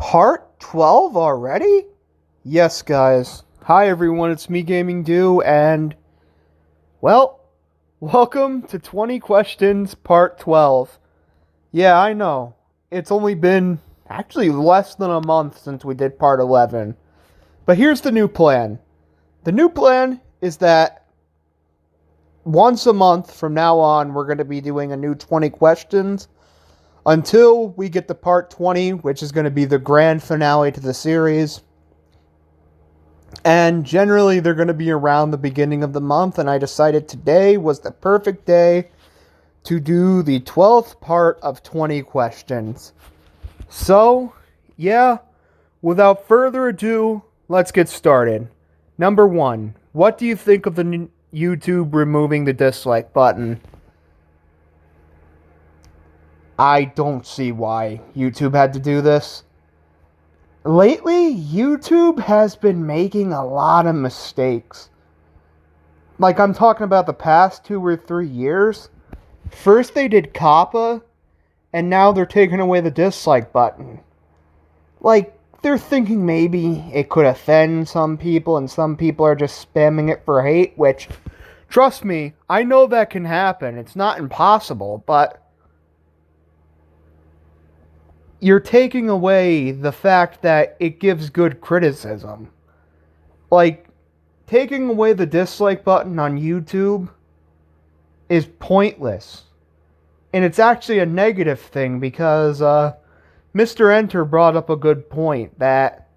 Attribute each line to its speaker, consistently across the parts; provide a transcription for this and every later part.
Speaker 1: Part 12 already? Yes, guys. Hi, everyone. It's me, Gaming Do, and, well, welcome to 20 Questions Part 12. Yeah, I know. It's only been actually less than a month since we did Part 11. But here's the new plan. The new plan is that once a month from now on, we're going to be doing a new 20 questions until we get to Part 20, which is going to be the grand finale to the series. And generally, they're going to be around the beginning of the month, and I decided today was the perfect day to do the 12th part of 20 questions. So, yeah, without further ado, let's get started. Number 1, what do you think of the YouTube removing the dislike button? I don't see why YouTube had to do this. Lately, YouTube has been making a lot of mistakes. Like, I'm talking about the past 2 or 3 years. First they did COPPA, and now they're taking away the dislike button. Like, they're thinking maybe it could offend some people, and some people are just spamming it for hate, which, trust me, I know that can happen. It's not impossible, but you're taking away the fact that it gives good criticism. Like, taking away the dislike button on YouTube is pointless. And it's actually a negative thing because Mr. Enter brought up a good point that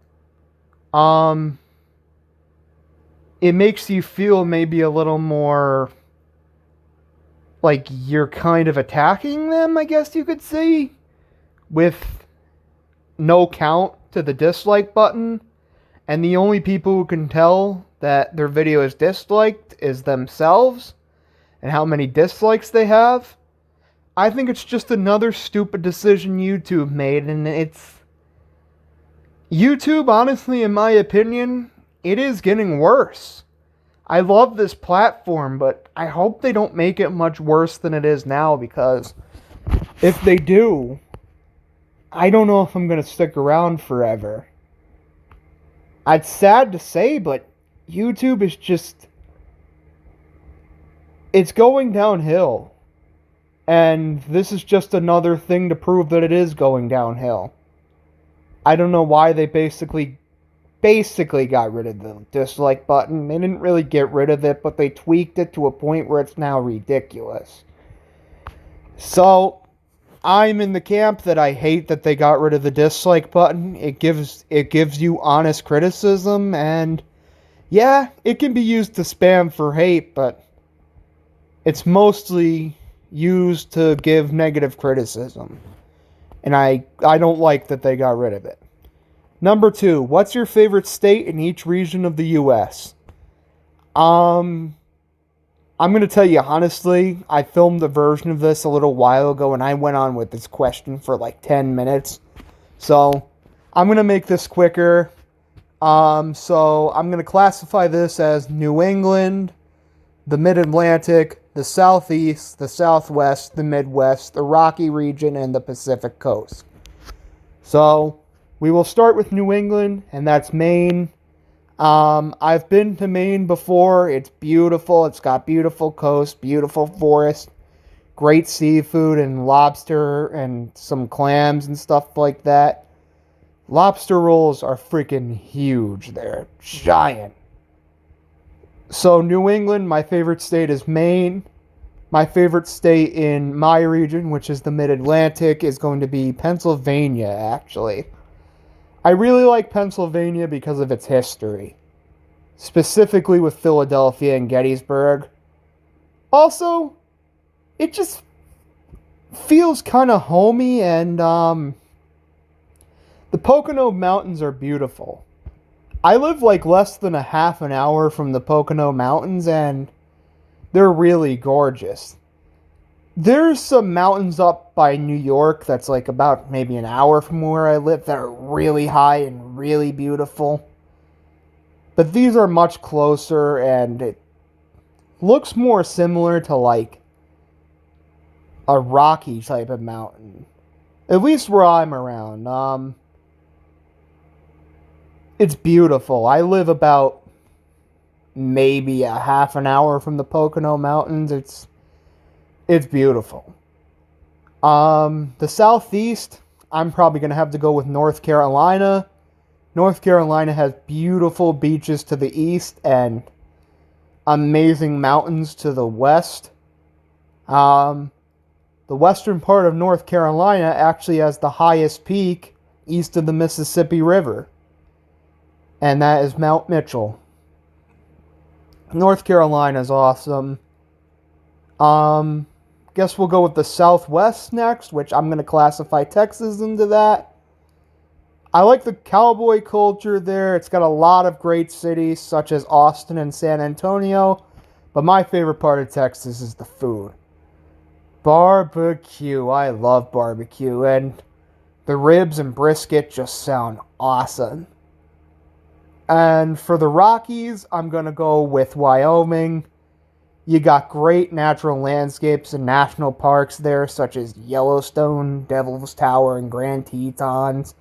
Speaker 1: it makes you feel maybe a little more like you're kind of attacking them, I guess you could say, with no count to the dislike button, and the only people who can tell that their video is disliked is themselves and how many dislikes they have. I think it's just another stupid decision YouTube made, and it's YouTube, honestly, in my opinion, it is getting worse. I love this platform, but I hope they don't make it much worse than it is now, because if they do, I don't know if I'm going to stick around forever. It's sad to say, but YouTube is just, it's going downhill. And this is just another thing to prove that it is going downhill. I don't know why they basically got rid of the dislike button. They didn't really get rid of it, but they tweaked it to a point where it's now ridiculous. So, I'm in the camp that I hate that they got rid of the dislike button. It gives you honest criticism, and yeah, it can be used to spam for hate, but it's mostly used to give negative criticism. And I don't like that they got rid of it. Number 2, what's your favorite state in each region of the US? I'm going to tell you honestly, I filmed a version of this a little while ago, and I went on with this question for like 10 minutes. So, I'm going to make this quicker. So, I'm going to classify this as New England, the Mid-Atlantic, the Southeast, the Southwest, the Midwest, the Rocky region, and the Pacific Coast. So, we will start with New England, and that's Maine. I've been to Maine before. It's beautiful. It's got beautiful coast, beautiful forest, great seafood and lobster and some clams and stuff like that. Lobster rolls are freaking huge. They're giant. So New England, my favorite state is Maine. My favorite state in my region, which is the Mid-Atlantic, is going to be Pennsylvania, actually. I really like Pennsylvania because of its history, specifically with Philadelphia and Gettysburg. Also, it just feels kind of homey, and the Pocono Mountains are beautiful. I live like less than a half an hour from the Pocono Mountains, and they're really gorgeous. There's some mountains up by New York that's like about maybe an hour from where I live that are really high and really beautiful. But these are much closer, and it looks more similar to like a rocky type of mountain. At least where I'm around. It's beautiful. I live about maybe a half an hour from the Pocono Mountains. It's beautiful. The southeast, I'm probably gonna have to go with North Carolina. North Carolina has beautiful beaches to the east and amazing mountains to the west. Um, the western part of North Carolina actually has the highest peak east of the Mississippi River, and that is Mount Mitchell. North Carolina is awesome. Guess we'll go with the Southwest next, which I'm going to classify Texas into that. I like the cowboy culture there. It's got a lot of great cities, such as Austin and San Antonio. But my favorite part of Texas is the food. Barbecue. I love barbecue. And the ribs and brisket just sound awesome. And for the Rockies, I'm going to go with Wyoming. You got great natural landscapes and national parks there, such as Yellowstone, Devil's Tower, and Grand Tetons.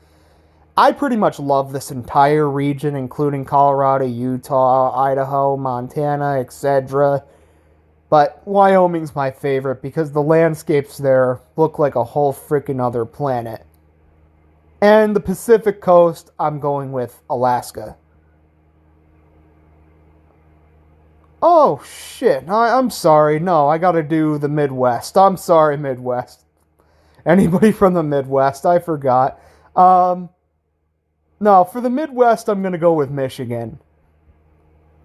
Speaker 1: I pretty much love this entire region, including Colorado, Utah, Idaho, Montana, etc. But Wyoming's my favorite because the landscapes there look like a whole freaking other planet. And the Pacific Coast, I'm going with Alaska. Oh, shit. I'm sorry. No, I gotta do the Midwest. I'm sorry, Midwest. Anybody from the Midwest? I forgot. No, for the Midwest, I'm gonna go with Michigan.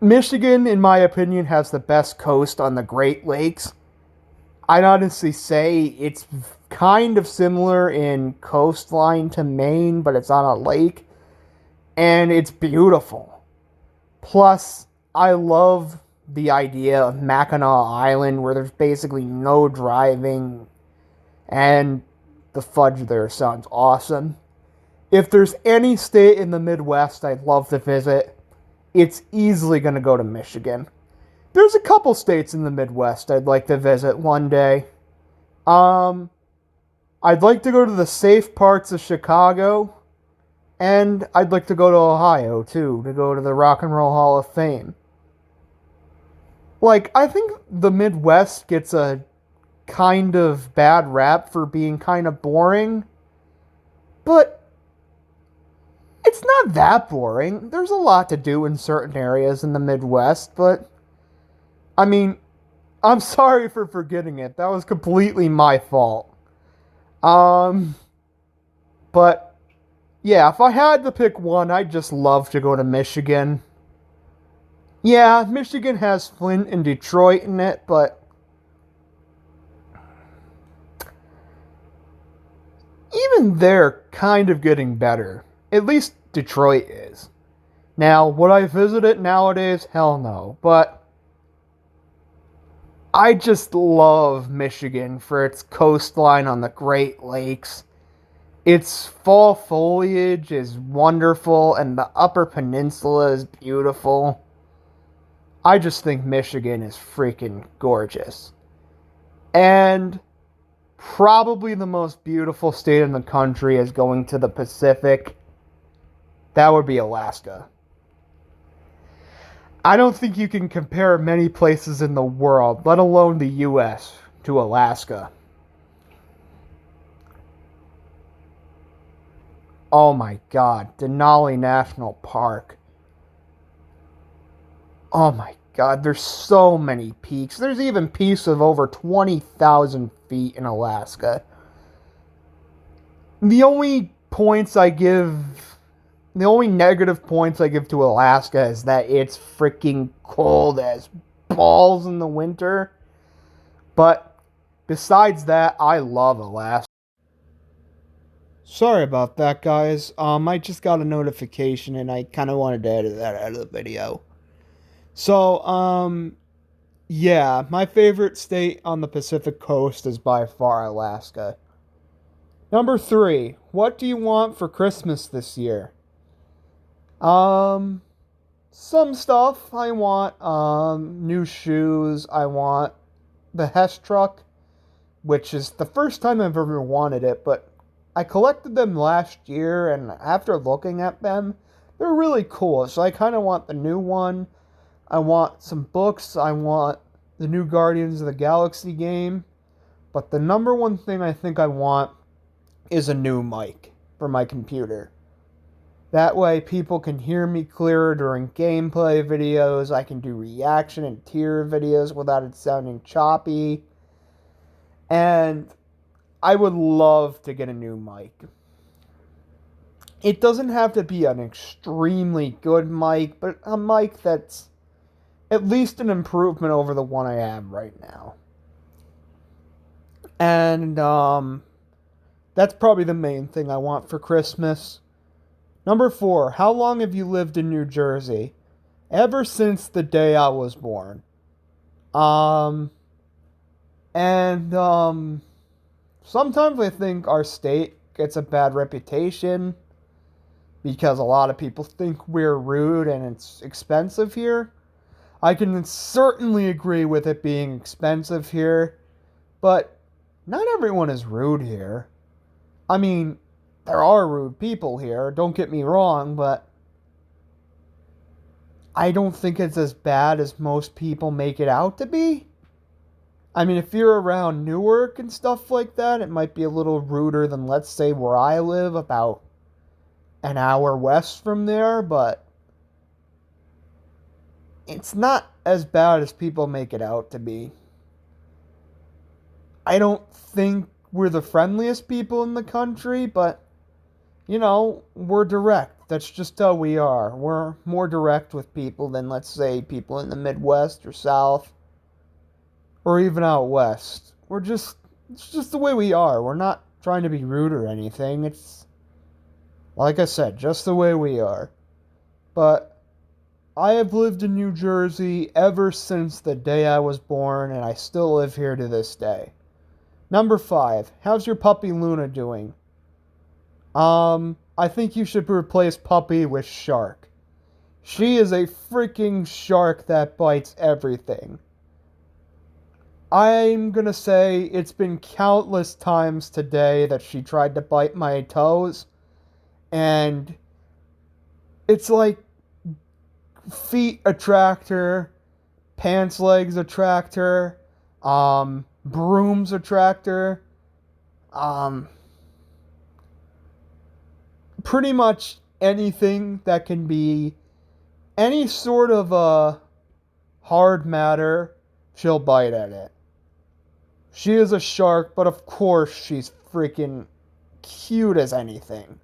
Speaker 1: Michigan, in my opinion, has the best coast on the Great Lakes. I'd honestly say it's kind of similar in coastline to Maine, but it's on a lake. And it's beautiful. Plus, I love the idea of Mackinac Island, where there's basically no driving, and the fudge there sounds awesome. If there's any state in the Midwest I'd love to visit, it's easily going to go to Michigan. There's a couple states in the Midwest I'd like to visit one day. I'd like to go to the safe parts of Chicago, and I'd like to go to Ohio, too, to go to the Rock and Roll Hall of Fame. Like, I think the Midwest gets a kind of bad rap for being kind of boring, but it's not that boring. There's a lot to do in certain areas in the Midwest, but, I mean, I'm sorry for forgetting it. That was completely my fault. But, yeah, if I had to pick one, I'd just love to go to Michigan. Yeah, Michigan has Flint and Detroit in it, but even they're kind of getting better. At least Detroit is. Now, would I visit it nowadays? Hell no. But I just love Michigan for its coastline on the Great Lakes. Its fall foliage is wonderful, and the Upper Peninsula is beautiful. I just think Michigan is freaking gorgeous. And probably the most beautiful state in the country is going to the Pacific. That would be Alaska. I don't think you can compare many places in the world, let alone the US, to Alaska. Oh my god, Denali National Park. Oh my god, there's so many peaks. There's even peaks of over 20,000 feet in Alaska. The only negative points I give to Alaska is that it's freaking cold as balls in the winter. But besides that, I love Alaska. Sorry about that, guys. I just got a notification and I kind of wanted to edit that out of the video. So, yeah, my favorite state on the Pacific Coast is by far Alaska. Number 3, what do you want for Christmas this year? Some stuff. I want, new shoes. I want the Hess truck, which is the first time I've ever wanted it, but I collected them last year, and after looking at them, they're really cool. So I kind of want the new one. I want some books. I want the new Guardians of the Galaxy game. But the number one thing I think I want is a new mic for my computer. That way people can hear me clearer during gameplay videos. I can do reaction and tier videos without it sounding choppy. And I would love to get a new mic. It doesn't have to be an extremely good mic, but a mic that's at least an improvement over the one I have right now. And that's probably the main thing I want for Christmas. Number 4, how long have you lived in New Jersey? Ever since the day I was born. Sometimes I think our state gets a bad reputation because a lot of people think we're rude and it's expensive here. I can certainly agree with it being expensive here, but not everyone is rude here. I mean, there are rude people here, don't get me wrong, but I don't think it's as bad as most people make it out to be. I mean, if you're around Newark and stuff like that, it might be a little ruder than, let's say, where I live, about an hour west from there, but it's not as bad as people make it out to be. I don't think we're the friendliest people in the country, but, you know, we're direct. That's just how we are. We're more direct with people than, let's say, people in the Midwest or South, or even out west. It's just the way we are. We're not trying to be rude or anything. It's, like I said, just the way we are. But I have lived in New Jersey ever since the day I was born, and I still live here to this day. Number 5, how's your puppy Luna doing? I think you should replace puppy with shark. She is a freaking shark that bites everything. I'm gonna say it's been countless times today that she tried to bite my toes, and it's like feet attract her, pants legs attract her, brooms attract her, pretty much anything that can be any sort of a hard matter, she'll bite at it. She is a shark, but of course she's freaking cute as anything.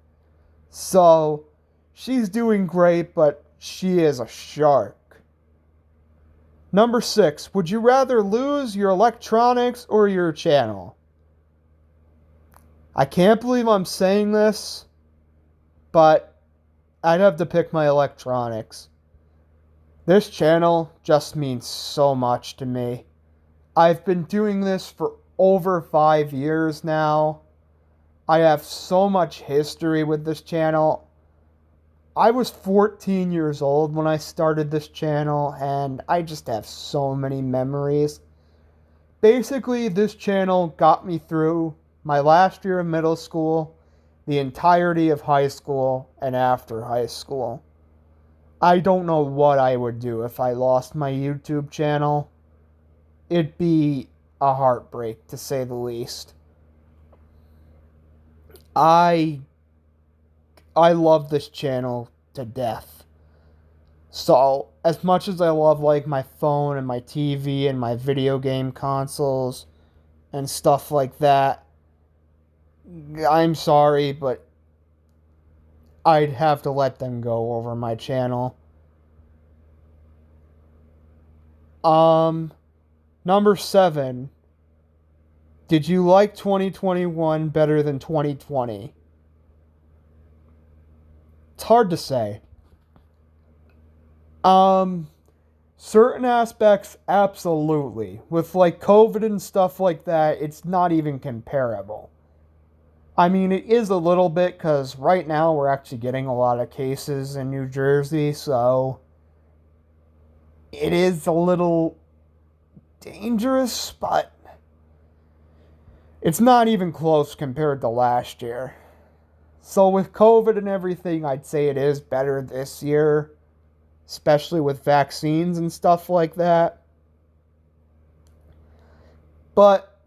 Speaker 1: So, she's doing great, but she is a shark. Number 6, would you rather lose your electronics or your channel? I can't believe I'm saying this, but I'd have to pick my electronics. This channel just means so much to me. I've been doing this for over 5 years now. I have so much history with this channel. I was 14 years old when I started this channel, and I just have so many memories. Basically, this channel got me through my last year of middle school, the entirety of high school, and after high school. I don't know what I would do if I lost my YouTube channel. It'd be a heartbreak, to say the least. I love this channel to death. So, as much as I love, like, my phone and my TV and my video game consoles and stuff like that, I'm sorry, but I'd have to let them go over my channel. Number 7. Did you like 2021 better than 2020? It's hard to say. Certain aspects, absolutely. With, like, COVID and stuff like that, it's not even comparable. I mean, it is a little bit, because right now we're actually getting a lot of cases in New Jersey, so it is a little dangerous, but it's not even close compared to last year. So with COVID and everything, I'd say it is better this year, especially with vaccines and stuff like that. But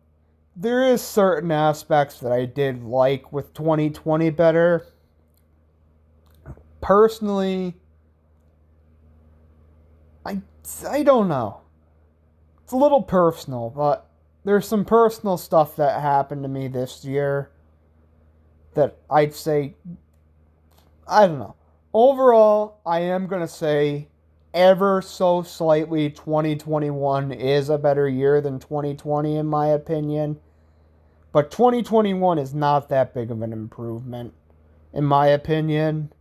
Speaker 1: there is certain aspects that I did like with 2020 better. Personally, I, I don't know. It's a little personal, but there's some personal stuff that happened to me this year that I'd say, I don't know. Overall, I am going to say ever so slightly 2021 is a better year than 2020 in my opinion. But 2021 is not that big of an improvement in my opinion.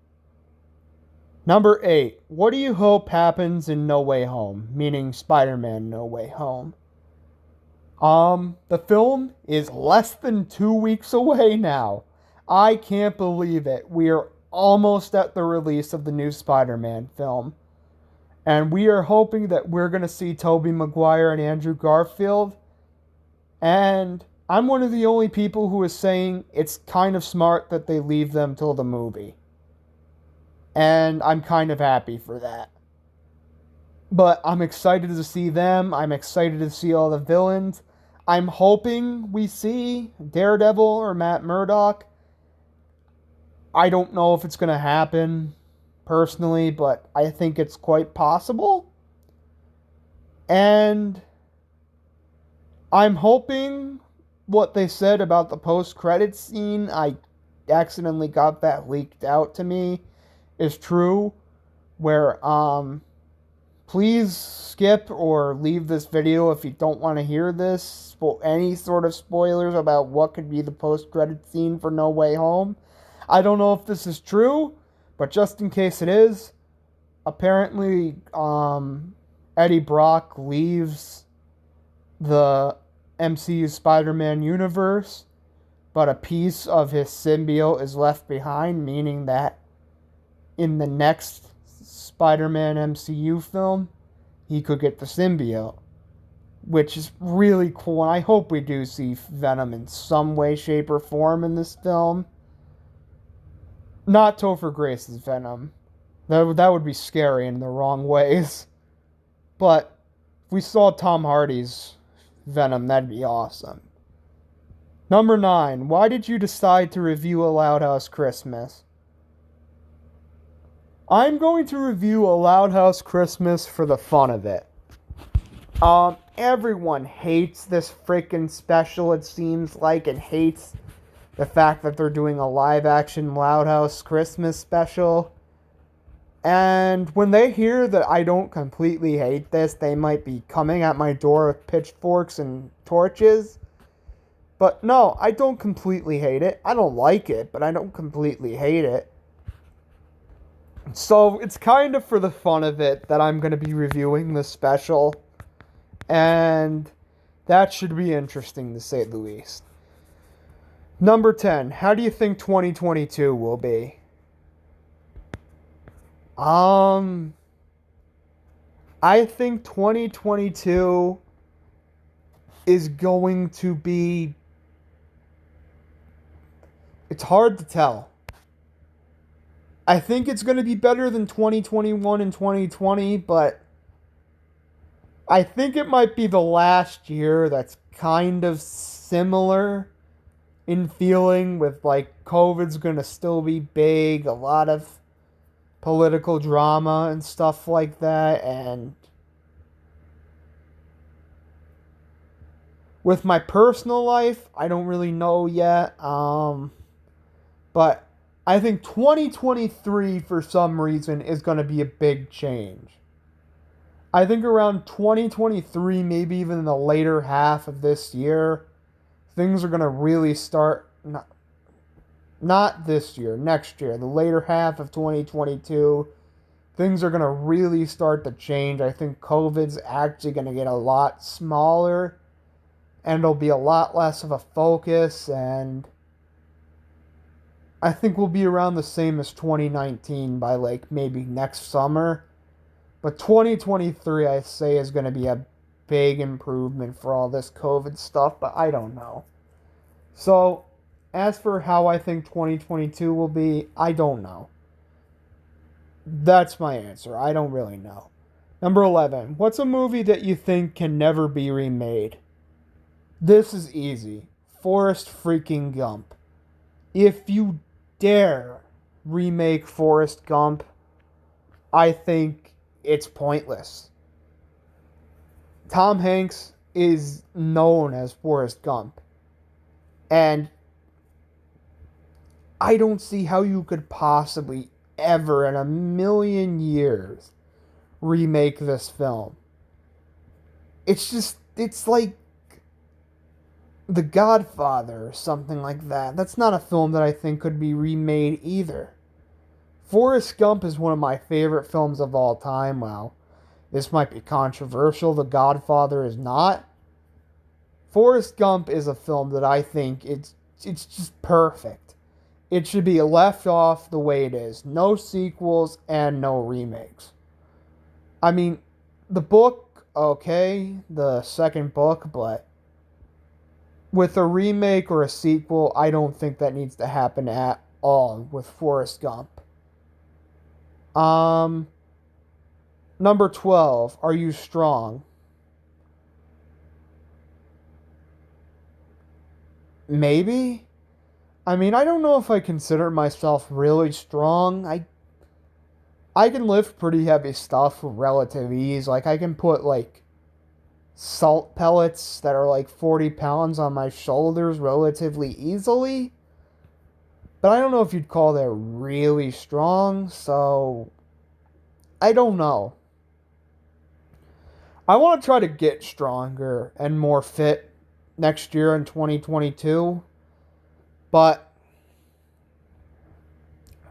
Speaker 1: Number 8. What do you hope happens in No Way Home? Meaning Spider-Man No Way Home. The film is less than 2 weeks away now. I can't believe it. We are almost at the release of the new Spider-Man film. And we are hoping that we're going to see Tobey Maguire and Andrew Garfield. And I'm one of the only people who is saying it's kind of smart that they leave them till the movie. And I'm kind of happy for that. But I'm excited to see them. I'm excited to see all the villains. I'm hoping we see Daredevil or Matt Murdock. I don't know if it's going to happen personally, but I think it's quite possible. And I'm hoping what they said about the post-credits scene, I accidentally got that leaked out to me, is true. Where, please skip or leave this video if you don't want to hear this. Any sort of spoilers about what could be the post-credit scene for No Way Home. I don't know if this is true, but just in case it is, apparently, Eddie Brock leaves the MCU Spider-Man universe, but a piece of his symbiote is left behind, meaning that in the next Spider-Man MCU film, he could get the symbiote, which is really cool, and I hope we do see Venom in some way, shape, or form in this film. Not Topher Grace's Venom. That would be scary in the wrong ways. But if we saw Tom Hardy's Venom, that'd be awesome. Number 9. Why did you decide to review A Loud House Christmas? I'm going to review A Loud House Christmas for the fun of it. Everyone hates this freaking special, it seems like, and hates the fact that they're doing a live-action Loud House Christmas special. And when they hear that I don't completely hate this, they might be coming at my door with pitchforks and torches. But no, I don't completely hate it. I don't like it, but I don't completely hate it. So it's kind of for the fun of it that I'm going to be reviewing this special. And that should be interesting to say the least. Number 10. How do you think 2022 will be? I think 2022 is going to be... It's hard to tell. I think it's going to be better than 2021 and 2020, but I think it might be the last year that's kind of similar in feeling, with like COVID's going to still be big, a lot of political drama and stuff like that, and with my personal life, I don't really know yet, but I think 2023 for some reason is going to be a big change. I think around 2023, maybe even in the later half of this year, things are going to really start, not this year, next year, the later half of 2022, things are going to really start to change. I think COVID's actually going to get a lot smaller, and it'll be a lot less of a focus, and I think we'll be around the same as 2019 by like maybe next summer. But 2023, I say, is going to be a big improvement for all this COVID stuff, but I don't know. So, As for how I think 2022 will be, I don't know. That's my answer. I don't really know. Number 11. What's a movie that you think can never be remade? This is easy. Forrest freaking Gump. If you dare remake Forrest Gump, I think it's pointless. Tom Hanks is known as Forrest Gump. And I don't see how you could possibly ever in a million years remake this film. It's like The Godfather or something like that. That's not a film that I think could be remade either. Forrest Gump is one of my favorite films of all time. Well, this might be controversial. The Godfather is not. Forrest Gump is a film that I think it's just perfect. It should be left off the way it is. No sequels and no remakes. I mean, the book, okay, the second book, but with a remake or a sequel, I don't think that needs to happen at all with Forrest Gump. Um, Number 12, Are You Strong? Maybe? I mean, I don't know if I consider myself really strong. I can lift pretty heavy stuff with relative ease. Like I can put like salt pellets that are like 40 pounds on my shoulders relatively easily. But I don't know if you'd call that really strong, so I don't know. I want to try to get stronger and more fit next year in 2022, but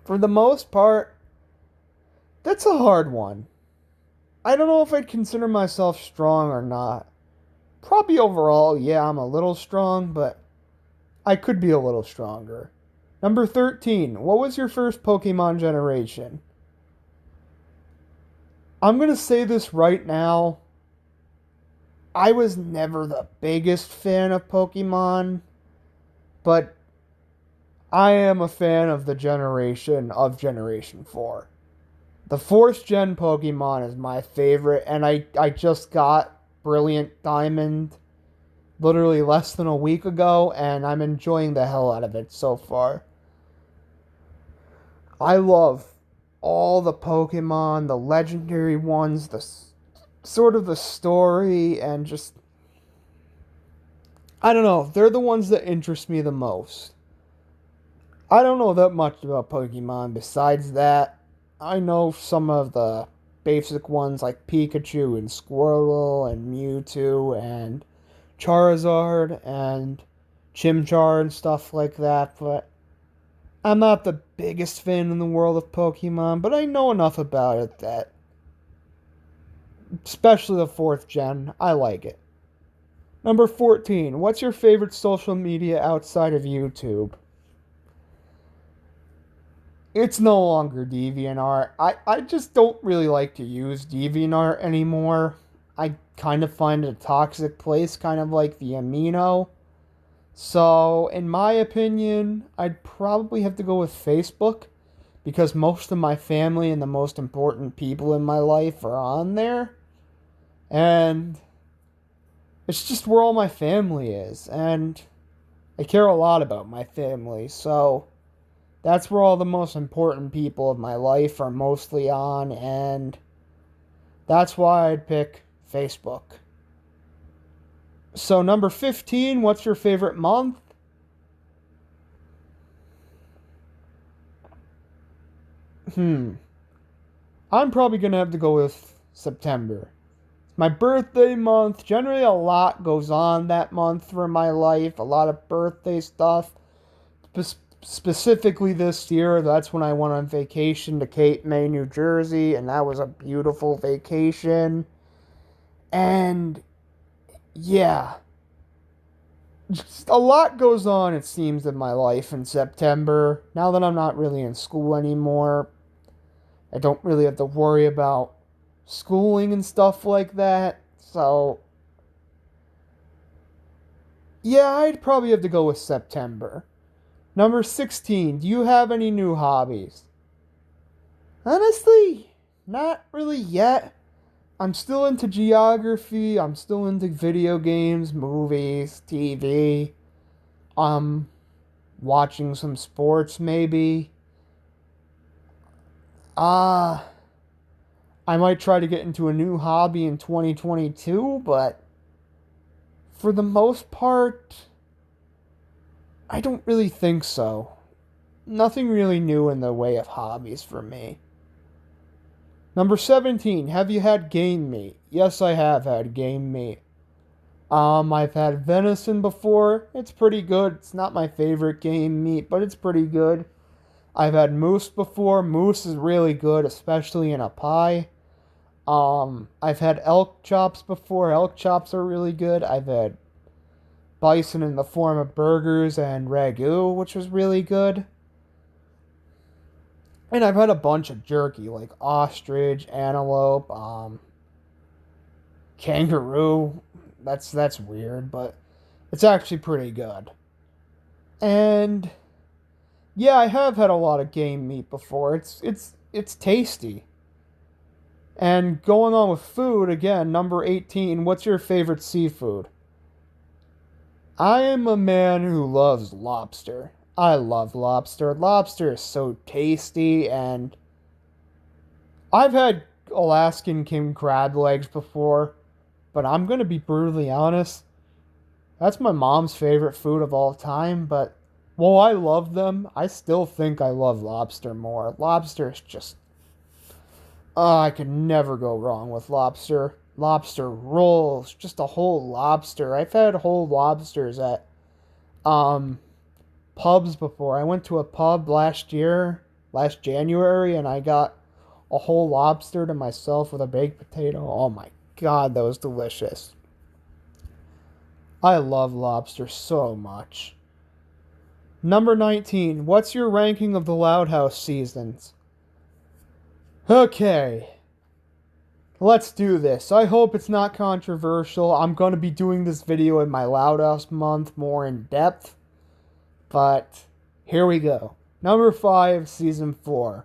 Speaker 1: for the most part, that's a hard one. I don't know if I'd consider myself strong or not. Probably overall, yeah, I'm a little strong, but I could be a little stronger. Number 13, what was your first Pokemon generation? I'm going to say this right now. I was never the biggest fan of Pokemon, but I am a fan of the generation of Generation 4. The 4th gen Pokemon is my favorite, and I just got Brilliant Diamond literally less than a week ago, and I'm enjoying the hell out of it so far. I love all the Pokemon, the legendary ones, the sort of the story, and just I don't know, they're the ones that interest me the most. I don't know that much about Pokemon besides that. I know some of the basic ones like Pikachu and Squirtle and Mewtwo and Charizard and Chimchar and stuff like that, but I'm not the biggest fan in the world of Pokemon, but I know enough about it that, especially the 4th gen, I like it. Number 14, what's your favorite social media outside of YouTube? It's no longer DeviantArt. I just don't really like to use DeviantArt anymore. I kind of find it a toxic place, kind of like the Amino. So, in my opinion, I'd probably have to go with Facebook because most of my family and the most important people in my life are on there. And it's just where all my family is. And I care a lot about my family. So, that's where all the most important people of my life are mostly on. And that's why I'd pick Facebook. So, number 15, what's your favorite month? I'm probably going to have to go with September. My birthday month. Generally, a lot goes on that month for my life. A lot of birthday stuff. Specifically this year, that's when I went on vacation to Cape May, New Jersey. And that was a beautiful vacation. And yeah, just a lot goes on, it seems, in my life in September. Now that I'm not really in school anymore, I don't really have to worry about schooling and stuff like that. So, yeah, I'd probably have to go with September. Number 16, do you have any new hobbies? Honestly, not really yet. I'm still into geography, I'm still into video games, movies, TV. Um, Watching some sports maybe. Uh, I might try to get into a new hobby in 2022, but for the most part, I don't really think so. Nothing really new in the way of hobbies for me. Number 17, have you had game meat? Yes, I have had game meat. I've had venison before. It's pretty good. It's not my favorite game meat, but it's pretty good. I've had moose before. Moose is really good, especially in a pie. I've had elk chops before. Elk chops are really good. I've had bison in the form of burgers and ragu, which was really good. And I've had a bunch of jerky, like ostrich, antelope, kangaroo. That's weird, but it's actually pretty good. And yeah, I have had a lot of game meat before. It's tasty. And going on with food again, number 18, what's your favorite seafood? I am a man who loves lobster. I love lobster. Lobster is so tasty, and I've had Alaskan king crab legs before, but I'm going to be brutally honest. That's my mom's favorite food of all time, but while I love them, I still think I love lobster more. Lobster is just... Oh, I could never go wrong with lobster. Lobster rolls, just a whole lobster. I've had whole lobsters at um pubs before. I went to a pub last January, and I got a whole lobster to myself with a baked potato. Oh my god, that was delicious. I love lobster so much. Number 19, what's your ranking of the Loud House seasons? Okay, let's do this. I hope it's not controversial. I'm going to be doing this video in my Loud House month more in depth. But here we go. Number 5, Season 4.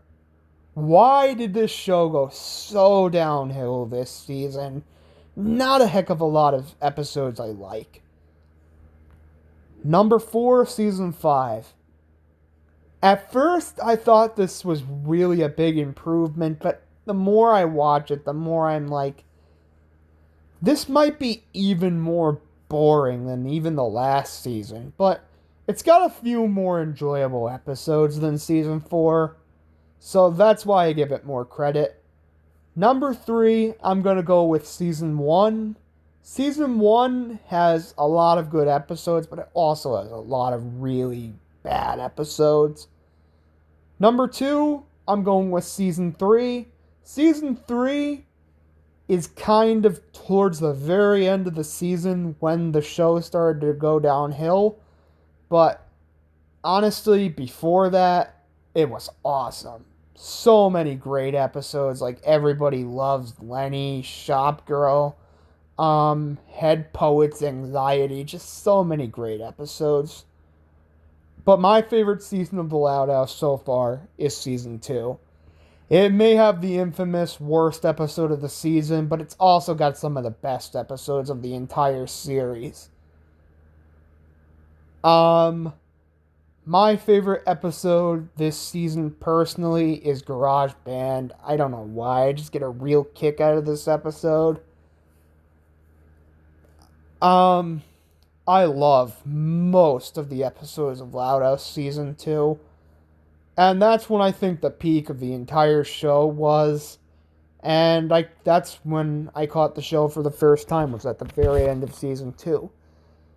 Speaker 1: Why did this show go so downhill this season? Not a heck of a lot of episodes I like. Number 4, Season 5. At first, I thought this was really a big improvement, but the more I watch it, the more I'm like, this might be even more boring than even the last season, but it's got a few more enjoyable episodes than Season 4, so that's why I give it more credit. Number 3, I'm going to go with Season 1. Season 1 has a lot of good episodes, but it also has a lot of really bad episodes. Number 2, I'm going with Season 3. Season 3 is kind of towards the very end of the season when the show started to go downhill. But honestly, before that, it was awesome. So many great episodes. Like, everybody loves Lenny, Shop Girl, Head Poet's Anxiety. Just so many great episodes. But my favorite season of The Loud House so far is Season 2. It may have the infamous worst episode of the season, but it's also got some of the best episodes of the entire series. My favorite episode this season personally is Garage Band. I don't know why, I just get a real kick out of this episode. I love most of the episodes of Loud House Season 2. And that's when I think the peak of the entire show was. And that's when I caught the show for the first time, was at the very end of Season 2.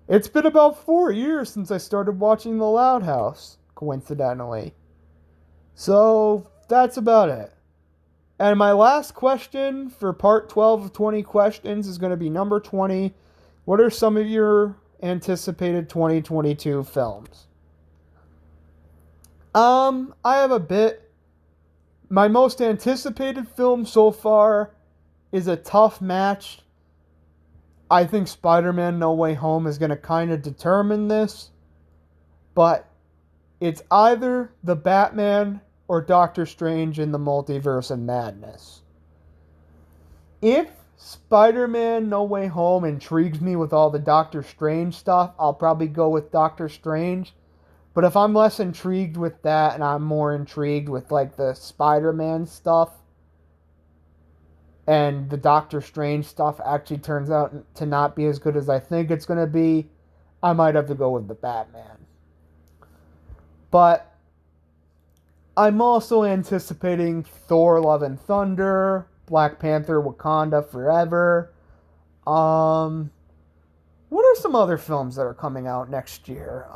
Speaker 1: It's been about 4 years since I started watching The Loud House, coincidentally. So, that's about it. And my last question for part 12 of 20 questions is going to be number 20. What are some of your anticipated 2022 films? I have a bit. My most anticipated film so far is a tough match. I think Spider-Man No Way Home is going to kind of determine this. But It's either the Batman or Doctor Strange in the Multiverse of Madness. If Spider-Man No Way Home intrigues me with all the Doctor Strange stuff, I'll probably go with Doctor Strange. But if I'm less intrigued with that and I'm more intrigued with like the Spider-Man stuff and the Doctor Strange stuff actually turns out to not be as good as I think it's going to be, I might have to go with the Batman. But I'm also anticipating Thor Love and Thunder, Black Panther Wakanda Forever. What are some other films that are coming out next year?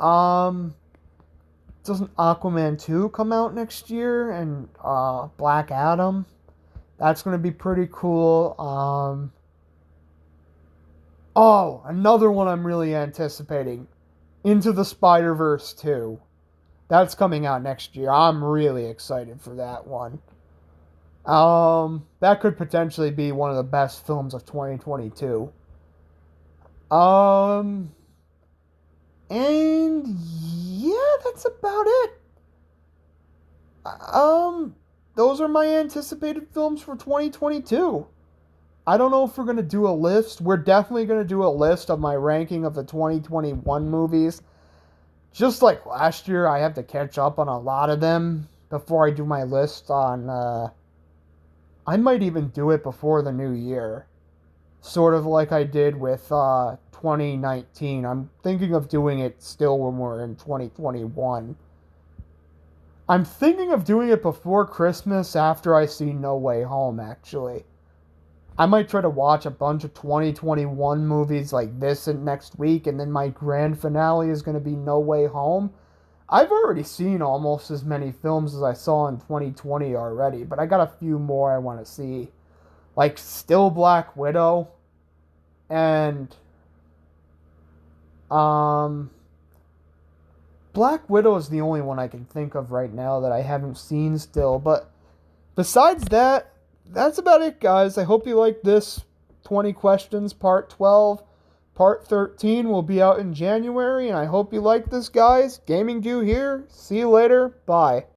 Speaker 1: Doesn't Aquaman 2 come out next year? And Black Adam? That's going to be pretty cool. Oh, another one I'm really anticipating. Into the Spider-Verse 2. That's coming out next year. I'm really excited for that one. That could potentially be one of the best films of 2022. And yeah, that's about it. Those are my anticipated films for 2022. I don't know if we're going to do a list. We're definitely going to do a list of my ranking of the 2021 movies. Just like last year, I have to catch up on a lot of them before I do my list on, I might even do it before the new year. Sort of like I did with 2019. I'm thinking of doing it still when we're in 2021. I'm thinking of doing it before Christmas after I see No Way Home, actually. I might try to watch a bunch of 2021 movies like this and next week, and then my grand finale is going to be No Way Home. I've already seen almost as many films as I saw in 2020 already, but I got a few more I want to see. Like Still Black Widow, and Black Widow is the only one I can think of right now that I haven't seen still. But besides that, that's about it, guys. I hope you liked this 20 questions, part 12. Part 13 will be out in January, and I hope you like this, guys. Gaming Jew here. See you later. Bye.